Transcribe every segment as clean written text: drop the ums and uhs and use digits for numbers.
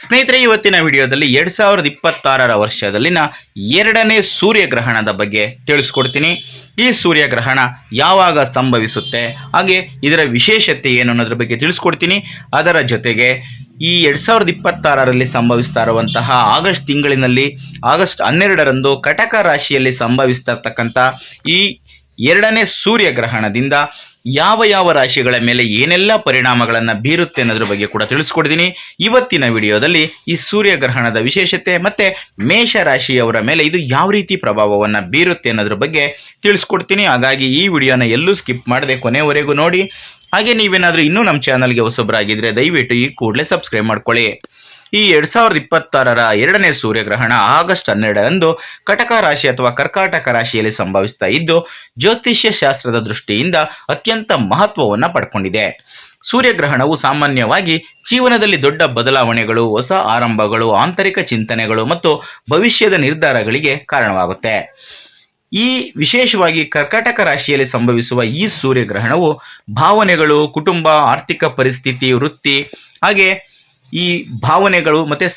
ಸ್ನೇಹಿತರೆ, ಇವತ್ತಿನ ವಿಡಿಯೋದಲ್ಲಿ 2026ರ ವರ್ಷದಲ್ಲಿನ ಎರಡನೇ ಸೂರ್ಯಗ್ರಹಣದ ಬಗ್ಗೆ ತಿಳಿಸ್ಕೊಡ್ತೀನಿ. ಈ ಸೂರ್ಯಗ್ರಹಣ ಯಾವಾಗ ಸಂಭವಿಸುತ್ತೆ, ಹಾಗೆ ಇದರ ವಿಶೇಷತೆ ಏನು ಅನ್ನೋದ್ರ ಬಗ್ಗೆ ತಿಳಿಸ್ಕೊಡ್ತೀನಿ. ಅದರ ಜೊತೆಗೆ ಈ 2026ರಲ್ಲಿ ಸಂಭವಿಸ್ತಾ ಇರುವಂತಹ ಆಗಸ್ಟ್ ತಿಂಗಳಿನಲ್ಲಿ ಆಗಸ್ಟ್ 12ರಂದು ಕಟಕ ರಾಶಿಯಲ್ಲಿ ಸಂಭವಿಸ್ತಾ ಇರ್ತಕ್ಕಂಥ ಈ ಎರಡನೇ ಸೂರ್ಯಗ್ರಹಣದಿಂದ ಯಾವ ಯಾವ ರಾಶಿಗಳ ಮೇಲೆ ಏನೆಲ್ಲ ಪರಿಣಾಮಗಳನ್ನು ಬೀರುತ್ತೆ ಅನ್ನೋದ್ರ ಬಗ್ಗೆ ಕೂಡ ತಿಳಿಸ್ಕೊಡ್ತೀನಿ. ಇವತ್ತಿನ ವಿಡಿಯೋದಲ್ಲಿ ಈ ಸೂರ್ಯಗ್ರಹಣದ ವಿಶೇಷತೆ ಮತ್ತೆ ಮೇಷ ರಾಶಿಯವರ ಮೇಲೆ ಇದು ಯಾವ ರೀತಿ ಪ್ರಭಾವವನ್ನು ಬೀರುತ್ತೆ ಅನ್ನೋದ್ರ ಬಗ್ಗೆ ತಿಳಿಸ್ಕೊಡ್ತೀನಿ. ಹಾಗಾಗಿ ಈ ವಿಡಿಯೋನ ಎಲ್ಲೂ ಸ್ಕಿಪ್ ಮಾಡದೆ ಕೊನೆವರೆಗೂ ನೋಡಿ. ಹಾಗೆ ನೀವೇನಾದರೂ ಇನ್ನೂ ನಮ್ಮ ಚಾನಲ್ಗೆ ಹೊಸಬರಾಗಿದ್ದರೆ ದಯವಿಟ್ಟು ಈ ಕೂಡಲೇ ಸಬ್ಸ್ಕ್ರೈಬ್ ಮಾಡ್ಕೊಳ್ಳಿ. ಈ 2026ರ ಎರಡನೇ ಸೂರ್ಯಗ್ರಹಣ ಆಗಸ್ಟ್ 12ರಂದು ಕಟಕ ರಾಶಿ ಅಥವಾ ಕರ್ಕಾಟಕ ರಾಶಿಯಲ್ಲಿ ಸಂಭವಿಸ್ತಾ ಇದ್ದು ಜ್ಯೋತಿಷ್ಯ ಶಾಸ್ತ್ರದ ದೃಷ್ಟಿಯಿಂದ ಅತ್ಯಂತ ಮಹತ್ವವನ್ನು ಪಡ್ಕೊಂಡಿದೆ. ಸೂರ್ಯಗ್ರಹಣವು ಸಾಮಾನ್ಯವಾಗಿ ಜೀವನದಲ್ಲಿ ದೊಡ್ಡ ಬದಲಾವಣೆಗಳು, ಹೊಸ ಆರಂಭಗಳು, ಆಂತರಿಕ ಚಿಂತನೆಗಳು ಮತ್ತು ಭವಿಷ್ಯದ ನಿರ್ಧಾರಗಳಿಗೆ ಕಾರಣವಾಗುತ್ತೆ. ಈ ವಿಶೇಷವಾಗಿ ಕರ್ಕಾಟಕ ರಾಶಿಯಲ್ಲಿ ಸಂಭವಿಸುವ ಈ ಸೂರ್ಯಗ್ರಹಣವು ಭಾವನೆಗಳು, ಕುಟುಂಬ, ಆರ್ಥಿಕ ಪರಿಸ್ಥಿತಿ, ವೃತ್ತಿ ಹಾಗೆ ಈ ಭಾವನೆಗಳು ಮತ್ತು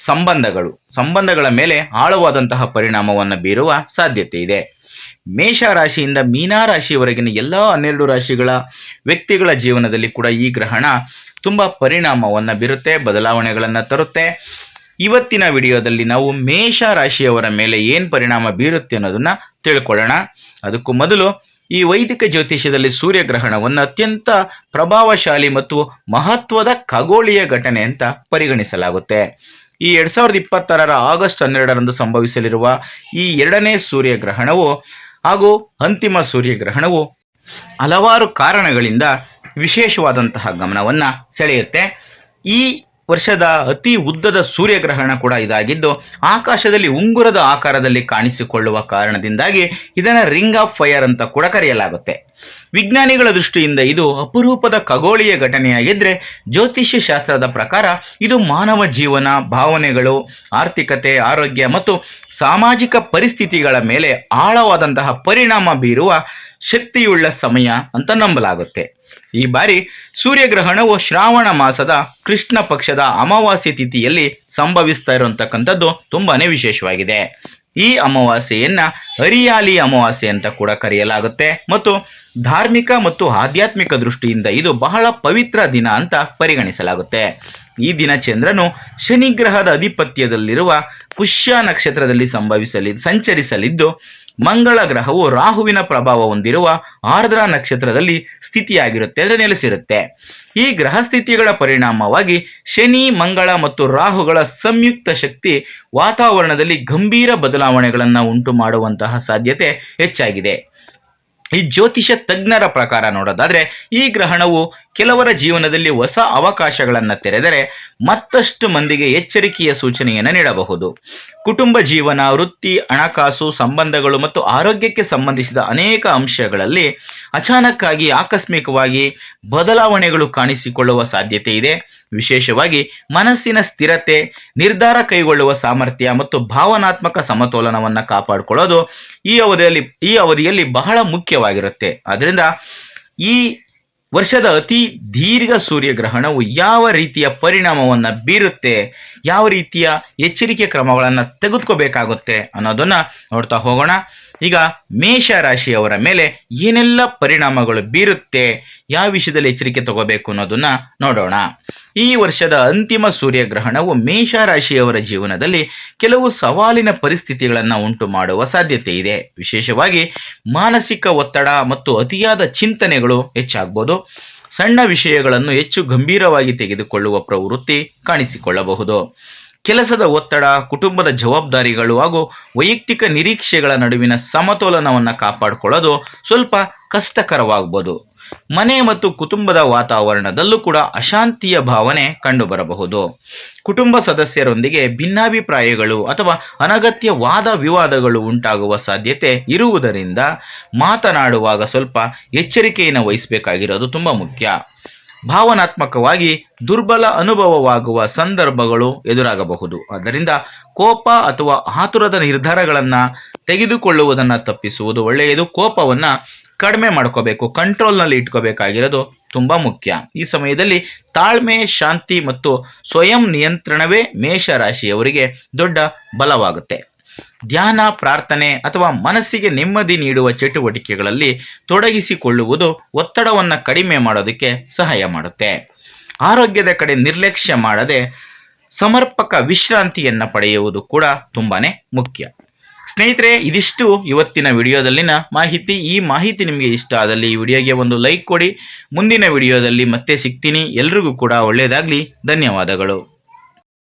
ಸಂಬಂಧಗಳ ಮೇಲೆ ಆಳವಾದಂತಹ ಪರಿಣಾಮವನ್ನು ಬೀರುವ ಸಾಧ್ಯತೆ ಇದೆ. ಮೇಷ ರಾಶಿಯಿಂದ ಮೀನಾ ರಾಶಿಯವರೆಗಿನ ಎಲ್ಲ 12 ರಾಶಿಗಳ ವ್ಯಕ್ತಿಗಳ ಜೀವನದಲ್ಲಿ ಕೂಡ ಈ ಗ್ರಹಣ ತುಂಬ ಪರಿಣಾಮವನ್ನು ಬೀರುತ್ತೆ, ಬದಲಾವಣೆಗಳನ್ನು ತರುತ್ತೆ. ಇವತ್ತಿನ ವಿಡಿಯೋದಲ್ಲಿ ನಾವು ಮೇಷ ರಾಶಿಯವರ ಮೇಲೆ ಏನು ಪರಿಣಾಮ ಬೀರುತ್ತೆ ಅನ್ನೋದನ್ನ ತಿಳ್ಕೊಳ್ಳೋಣ. ಅದಕ್ಕೂ ಮೊದಲು ಈ ವೈದಿಕ ಜ್ಯೋತಿಷ್ಯದಲ್ಲಿ ಸೂರ್ಯಗ್ರಹಣವನ್ನು ಅತ್ಯಂತ ಪ್ರಭಾವಶಾಲಿ ಮತ್ತು ಮಹತ್ವದ ಖಗೋಳೀಯ ಘಟನೆ ಅಂತ ಪರಿಗಣಿಸಲಾಗುತ್ತೆ. ಈ 2026ರ ಆಗಸ್ಟ್ 12ರಂದು ಸಂಭವಿಸಲಿರುವ ಈ ಎರಡನೇ ಸೂರ್ಯಗ್ರಹಣವು ಹಾಗೂ ಅಂತಿಮ ಸೂರ್ಯಗ್ರಹಣವು ಹಲವಾರು ಕಾರಣಗಳಿಂದ ವಿಶೇಷವಾದಂತಹ ಗಮನವನ್ನು ಸೆಳೆಯುತ್ತೆ. ಈ ವರ್ಷದ ಅತಿ ಉದ್ದದ ಸೂರ್ಯಗ್ರಹಣ ಕೂಡ ಇದಾಗಿದ್ದು ಆಕಾಶದಲ್ಲಿ ಉಂಗುರದ ಆಕಾರದಲ್ಲಿ ಕಾಣಿಸಿಕೊಳ್ಳುವ ಕಾರಣದಿಂದಾಗಿ ಇದನ್ನು ರಿಂಗ್ ಆಫ್ ಫೈರ್ ಅಂತ ಕೂಡ ಕರೆಯಲಾಗುತ್ತೆ. ವಿಜ್ಞಾನಿಗಳ ದೃಷ್ಟಿಯಿಂದ ಇದು ಅಪರೂಪದ ಖಗೋಳೀಯ ಘಟನೆಯಾಗಿದ್ದರೆ ಜ್ಯೋತಿಷ್ಯ ಶಾಸ್ತ್ರದ ಪ್ರಕಾರ ಇದು ಮಾನವ ಜೀವನ, ಭಾವನೆಗಳು, ಆರ್ಥಿಕತೆ, ಆರೋಗ್ಯ ಮತ್ತು ಸಾಮಾಜಿಕ ಪರಿಸ್ಥಿತಿಗಳ ಮೇಲೆ ಆಳವಾದಂತಹ ಪರಿಣಾಮ ಬೀರುವ ಶಕ್ತಿಯುಳ್ಳ ಸಮಯ ಅಂತ ನಂಬಲಾಗುತ್ತೆ. ಈ ಬಾರಿ ಸೂರ್ಯಗ್ರಹಣವು ಶ್ರಾವಣ ಮಾಸದ ಕೃಷ್ಣ ಪಕ್ಷದ ಅಮಾವಾಸ್ಯೆ ತಿಥಿಯಲ್ಲಿ ಸಂಭವಿಸ್ತಾ ಇರುವಂತಕ್ಕಂಥದ್ದು ತುಂಬಾನೇ ವಿಶೇಷವಾಗಿದೆ. ಈ ಅಮಾವಾಸ್ಯೆಯನ್ನ ಹರಿಯಾಲಿ ಅಮಾವಾಸ್ಯೆ ಅಂತ ಕೂಡ ಕರೆಯಲಾಗುತ್ತೆ ಮತ್ತು ಧಾರ್ಮಿಕ ಮತ್ತು ಆಧ್ಯಾತ್ಮಿಕ ದೃಷ್ಟಿಯಿಂದ ಇದು ಬಹಳ ಪವಿತ್ರ ದಿನ ಅಂತ ಪರಿಗಣಿಸಲಾಗುತ್ತೆ. ಈ ದಿನ ಚಂದ್ರನು ಶನಿಗ್ರಹದ ಅಧಿಪತ್ಯದಲ್ಲಿರುವ ಪುಷ್ಯ ನಕ್ಷತ್ರದಲ್ಲಿ ಸಂಚರಿಸಲಿದ್ದು ಮಂಗಳ ಗ್ರಹವು ರಾಹುವಿನ ಪ್ರಭಾವ ಹೊಂದಿರುವ ಆರ್ದ್ರ ನಕ್ಷತ್ರದಲ್ಲಿ ಸ್ಥಿತಿಯಾಗಿರುತ್ತೆ, ಅಂದರೆ ನೆಲೆಸಿರುತ್ತೆ. ಈ ಗ್ರಹ ಸ್ಥಿತಿಗಳ ಪರಿಣಾಮವಾಗಿ ಶನಿ, ಮಂಗಳ ಮತ್ತು ರಾಹುಗಳ ಸಂಯುಕ್ತ ಶಕ್ತಿ ವಾತಾವರಣದಲ್ಲಿ ಗಂಭೀರ ಬದಲಾವಣೆಗಳನ್ನು ಉಂಟು ಮಾಡುವಂತಹ ಸಾಧ್ಯತೆ ಹೆಚ್ಚಾಗಿದೆ. ಈ ಜ್ಯೋತಿಷ ತಜ್ಞರ ಪ್ರಕಾರ ನೋಡೋದಾದ್ರೆ ಈ ಗ್ರಹಣವು ಕೆಲವರ ಜೀವನದಲ್ಲಿ ಹೊಸ ಅವಕಾಶಗಳನ್ನು ತೆರೆದರೆ ಮತ್ತಷ್ಟು ಮಂದಿಗೆ ಎಚ್ಚರಿಕೆಯ ಸೂಚನೆಯನ್ನು ನೀಡಬಹುದು. ಕುಟುಂಬ ಜೀವನ, ವೃತ್ತಿ, ಹಣಕಾಸು, ಸಂಬಂಧಗಳು ಮತ್ತು ಆರೋಗ್ಯಕ್ಕೆ ಸಂಬಂಧಿಸಿದ ಅನೇಕ ಅಂಶಗಳಲ್ಲಿ ಅಚಾನಕ್ಕಾಗಿ ಆಕಸ್ಮಿಕವಾಗಿ ಬದಲಾವಣೆಗಳು ಕಾಣಿಸಿಕೊಳ್ಳುವ ಸಾಧ್ಯತೆ ಇದೆ. ವಿಶೇಷವಾಗಿ ಮನಸ್ಸಿನ ಸ್ಥಿರತೆ, ನಿರ್ಧಾರ ಕೈಗೊಳ್ಳುವ ಸಾಮರ್ಥ್ಯ ಮತ್ತು ಭಾವನಾತ್ಮಕ ಸಮತೋಲನವನ್ನು ಕಾಪಾಡಿಕೊಳ್ಳೋದು ಈ ಅವಧಿಯಲ್ಲಿ ಬಹಳ ಮುಖ್ಯವಾಗಿರುತ್ತೆ. ಆದ್ದರಿಂದ ಈ ವರ್ಷದ ಅತಿ ದೀರ್ಘ ಸೂರ್ಯಗ್ರಹಣವು ಯಾವ ರೀತಿಯ ಪರಿಣಾಮವನ್ನು ಬೀರುತ್ತೆ, ಯಾವ ರೀತಿಯ ಎಚ್ಚರಿಕೆ ಕ್ರಮಗಳನ್ನು ತೆಗೆದುಕೋಬೇಕಾಗುತ್ತೆ ಅನ್ನೋದನ್ನು ನೋಡ್ತಾ ಹೋಗೋಣ. ಈಗ ಮೇಷ ರಾಶಿಯವರ ಮೇಲೆ ಏನೆಲ್ಲ ಪರಿಣಾಮಗಳು ಬೀರುತ್ತೆ, ಯಾವ ವಿಷಯದಲ್ಲಿ ಎಚ್ಚರಿಕೆ ತಗೋಬೇಕು ಅನ್ನೋದನ್ನ ನೋಡೋಣ. ಈ ವರ್ಷದ ಅಂತಿಮ ಸೂರ್ಯಗ್ರಹಣವು ಮೇಷ ರಾಶಿಯವರ ಜೀವನದಲ್ಲಿ ಕೆಲವು ಸವಾಲಿನ ಪರಿಸ್ಥಿತಿಗಳನ್ನು ಉಂಟು ಮಾಡುವ ಸಾಧ್ಯತೆ ಇದೆ. ವಿಶೇಷವಾಗಿ ಮಾನಸಿಕ ಒತ್ತಡ ಮತ್ತು ಅತಿಯಾದ ಚಿಂತನೆಗಳು ಹೆಚ್ಚಾಗಬಹುದು. ಸಣ್ಣ ವಿಷಯಗಳನ್ನು ಹೆಚ್ಚು ಗಂಭೀರವಾಗಿ ತೆಗೆದುಕೊಳ್ಳುವ ಪ್ರವೃತ್ತಿ ಕಾಣಿಸಿಕೊಳ್ಳಬಹುದು. ಕೆಲಸದ ಒತ್ತಡ, ಕುಟುಂಬದ ಜವಾಬ್ದಾರಿಗಳು ಹಾಗೂ ವೈಯಕ್ತಿಕ ನಿರೀಕ್ಷೆಗಳ ನಡುವಿನ ಸಮತೋಲನವನ್ನು ಕಾಪಾಡಿಕೊಳ್ಳೋದು ಸ್ವಲ್ಪ ಕಷ್ಟಕರವಾಗಬಹುದು. ಮನೆ ಮತ್ತು ಕುಟುಂಬದ ವಾತಾವರಣದಲ್ಲೂ ಕೂಡ ಅಶಾಂತಿಯ ಭಾವನೆ ಕಂಡುಬರಬಹುದು. ಕುಟುಂಬ ಸದಸ್ಯರೊಂದಿಗೆ ಭಿನ್ನಾಭಿಪ್ರಾಯಗಳು ಅಥವಾ ಅನಗತ್ಯ ವಾದ ವಿವಾದಗಳು ಉಂಟಾಗುವ ಸಾಧ್ಯತೆ ಇರುವುದರಿಂದ ಮಾತನಾಡುವಾಗ ಸ್ವಲ್ಪ ಎಚ್ಚರಿಕೆಯನ್ನು ವಹಿಸಬೇಕಾಗಿರೋದು ತುಂಬ ಮುಖ್ಯ. ಭಾವನಾತ್ಮಕವಾಗಿ ದುರ್ಬಲ ಅನುಭವವಾಗುವ ಸಂದರ್ಭಗಳು ಎದುರಾಗಬಹುದು. ಆದ್ದರಿಂದ ಕೋಪ ಅಥವಾ ಆತುರದ ನಿರ್ಧಾರಗಳನ್ನು ತೆಗೆದುಕೊಳ್ಳುವುದನ್ನು ತಪ್ಪಿಸುವುದು ಒಳ್ಳೆಯದು. ಕೋಪವನ್ನು ಕಡಿಮೆ ಮಾಡ್ಕೋಬೇಕು, ಕಂಟ್ರೋಲ್ನಲ್ಲಿ ಇಟ್ಕೋಬೇಕಾಗಿರೋದು ತುಂಬ ಮುಖ್ಯ. ಈ ಸಮಯದಲ್ಲಿ ತಾಳ್ಮೆ, ಶಾಂತಿ ಮತ್ತು ಸ್ವಯಂ ನಿಯಂತ್ರಣವೇ ಮೇಷರಾಶಿಯವರಿಗೆ ದೊಡ್ಡ ಬಲವಾಗುತ್ತೆ. ಧ್ಯಾನ, ಪ್ರಾರ್ಥನೆ ಅಥವಾ ಮನಸ್ಸಿಗೆ ನೆಮ್ಮದಿ ನೀಡುವ ಚಟುವಟಿಕೆಗಳಲ್ಲಿ ತೊಡಗಿಸಿಕೊಳ್ಳುವುದು ಒತ್ತಡವನ್ನು ಕಡಿಮೆ ಮಾಡೋದಕ್ಕೆ ಸಹಾಯ ಮಾಡುತ್ತೆ. ಆರೋಗ್ಯದ ಕಡೆ ನಿರ್ಲಕ್ಷ್ಯ ಮಾಡದೆ ಸಮರ್ಪಕ ವಿಶ್ರಾಂತಿಯನ್ನು ಪಡೆಯುವುದು ಕೂಡ ತುಂಬಾನೇ ಮುಖ್ಯ. ಸ್ನೇಹಿತರೆ, ಇದಿಷ್ಟು ಇವತ್ತಿನ ವಿಡಿಯೋದಲ್ಲಿನ ಮಾಹಿತಿ. ಈ ಮಾಹಿತಿ ನಿಮಗೆ ಇಷ್ಟ ಆದಲ್ಲಿ ಈ ವಿಡಿಯೋಗೆ ಒಂದು ಲೈಕ್ ಕೊಡಿ. ಮುಂದಿನ ವಿಡಿಯೋದಲ್ಲಿ ಮತ್ತೆ ಸಿಗ್ತೀನಿ. ಎಲ್ರಿಗೂ ಕೂಡ ಒಳ್ಳೆಯದಾಗಲಿ. ಧನ್ಯವಾದಗಳು.